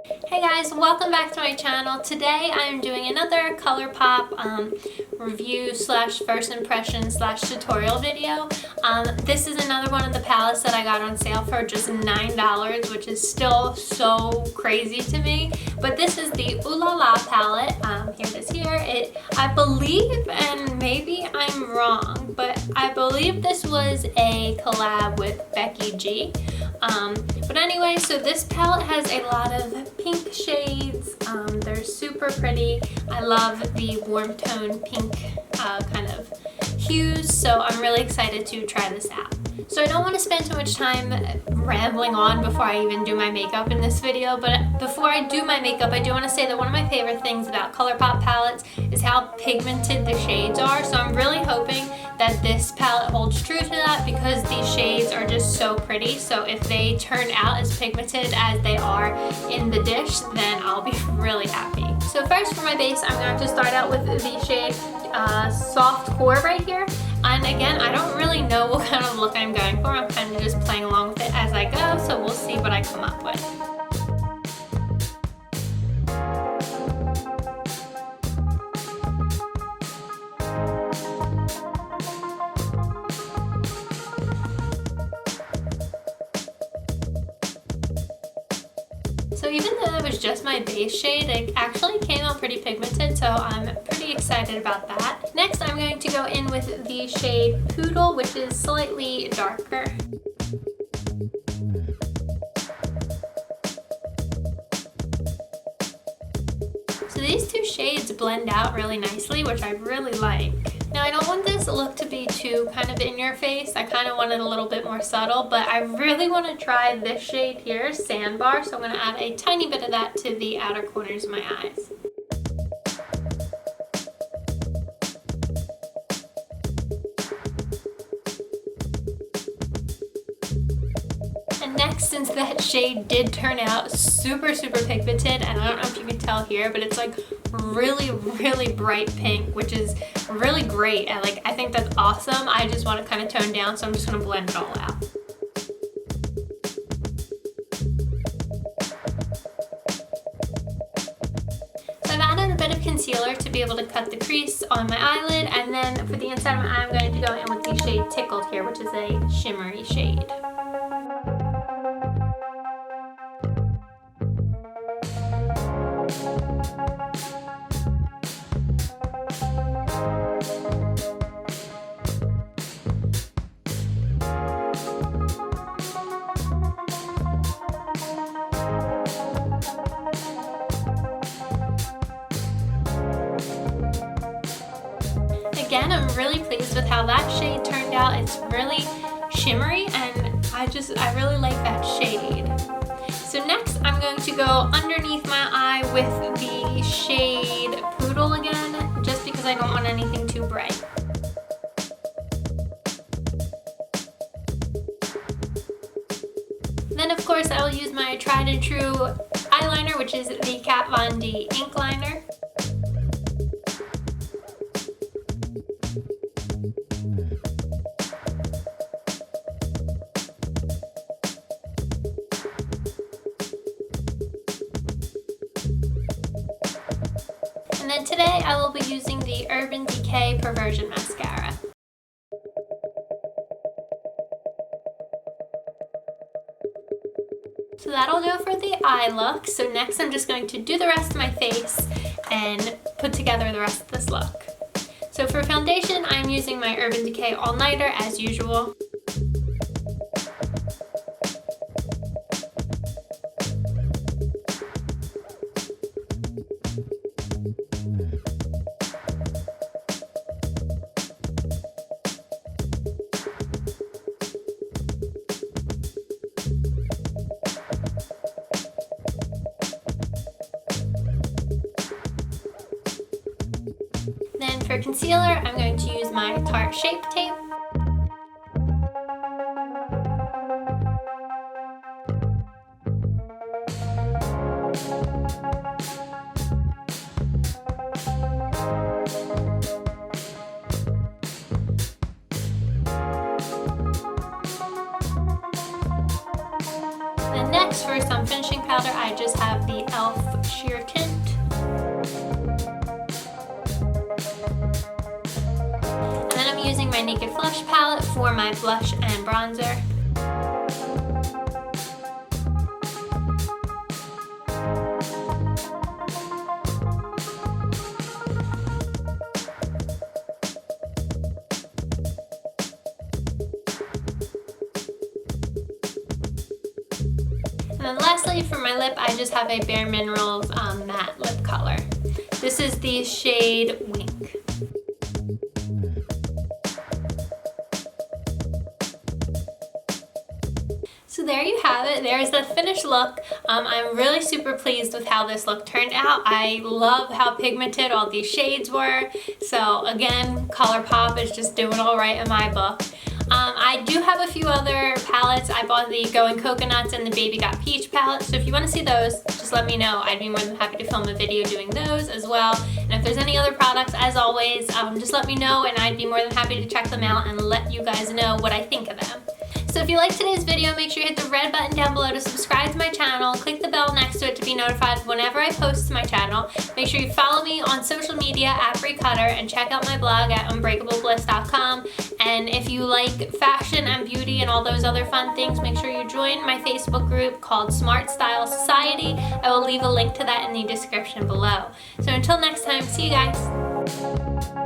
Hey guys, welcome back to my channel. Today I'm doing another ColourPop review slash first impression slash tutorial video. This is another one of the palettes that I got on sale for just $9, which is still so crazy to me. But this is the LaLa palette. Here it is here. I believe, and maybe I'm wrong, but I believe this was a collab with Becky G. But anyway, so this palette has a lot of pink shades. They're super pretty. I love the warm tone pink kind of hues, so I'm really excited to try this out. So I don't want to spend too much time rambling on before I even do my makeup in this video, but before I do my makeup, I do want to say that one of my favorite things about ColourPop palettes is how pigmented the shades are. So I'm really hoping that this palette holds true to that because these shades are just so pretty. So if they turn out as pigmented as they are in the dish, then I'll be really happy. So first for my base, I'm going to start out with the shade Soft Core right here. And again, I don't really know what kind of look I'm going for. I'm kind of just playing along with it as I go, so we'll see what I come up with. So even though it was just my base shade, it actually came out pretty pigmented, so I'm pretty excited about that. Next, I'm going to go in with the shade Poodle, which is slightly darker. So these two shades blend out really nicely, which I really like. Now I don't want this look to be too kind of in your face. I kind of want it a little bit more subtle, but I really want to try this shade here, Sandbar, so I'm going to add a tiny bit of that to the outer corners of my eyes. And next, since that shade did turn out super pigmented, and I don't know if you can tell here, but it's like really bright pink, which is really great. And I think that's awesome. I just want to kind of tone down, so I'm just going to blend it all out. So I've added a bit of concealer to be able to cut the crease on my eyelid, and then for the inside of my eye, I'm going to go in with the shade Tickled here, which is a shimmery shade. Again, I'm really pleased with how that shade turned out. It's really shimmery, and I really like that shade. So next, I'm going to go underneath my eye with the shade Poodle again, just because I don't want anything too bright. Then of course I will use my tried and true eyeliner, which is the Kat Von D ink liner. And then today I will be using the Urban Decay Perversion Mascara. So that'll do for the eye look. So next I'm just going to do the rest of my face and put together the rest of this look. So for foundation, I'm using my Urban Decay All Nighter as usual. Then for concealer, I'm going to use my Tarte Shape Tape. products. For some finishing powder, I just have the e.l.f. Sheer Tint. And then I'm using my Naked Flush palette for my blush and bronzer. And then lastly, for my lip, I just have a Bare Minerals matte lip color. This is the shade Wink. So there you have it. There's the finished look. I'm really super pleased with how this look turned out. I love how pigmented all these shades were. So again, ColourPop is just doing all right in my book. I do have a few other palettes. I bought the Going Coconuts and the Baby Got Peach palette, so if you want to see those, just let me know. I'd be more than happy to film a video doing those as well. And if there's any other products, as always, just let me know and I'd be more than happy to check them out and let you guys know what I think of them. So if you liked today's video, make sure you hit the red button down below to subscribe to my channel. Click the bell next to it to be notified whenever I post to my channel. Make sure you follow me on social media at BreeCutter and check out my blog at unbreakablebliss.com. And if you like fashion and beauty and all those other fun things, make sure you join my Facebook group called Smart Style Society. I will leave a link to that in the description below. So until next time, see you guys.